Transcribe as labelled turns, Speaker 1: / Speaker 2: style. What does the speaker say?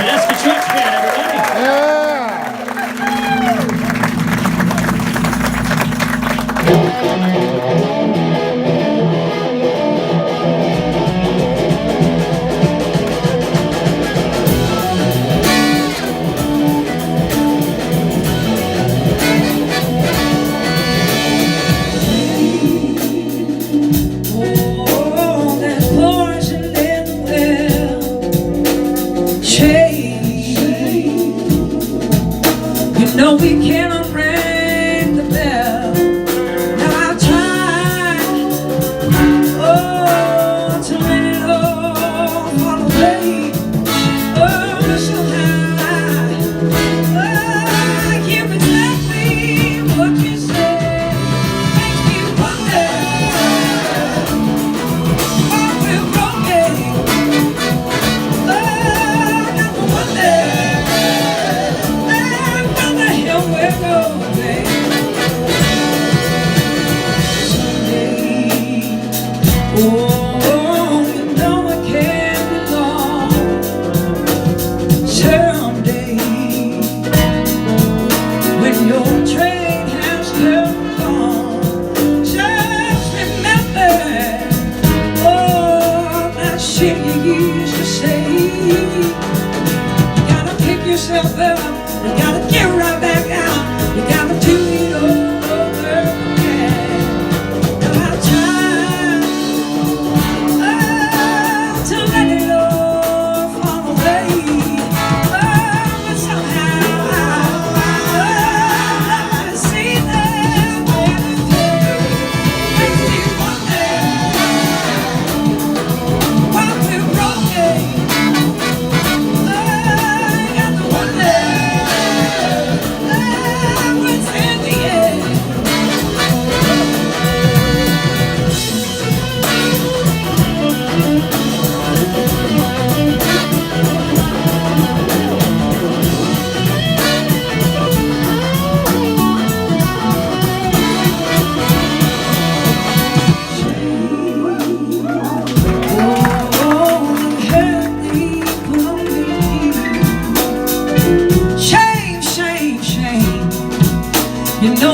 Speaker 1: Tedeschi Church Band, everybody.
Speaker 2: No, we cannot ring the bell. Now I've tried, to let it all fall away. But somehow I hear exactly what you say. Makes me wonder why we're broken. I got to wonder. Oh, you know I can't be long. Someday, when your train has come on, just remember, that shit you used to say. You gotta pick yourself up, you gotta get right back out, you gotta do it over again. Now I tried to let it all fall away, but somehow I see that makes me wonder why we're broken. I got to wonder what's in the end. Shame, shame, shame. You know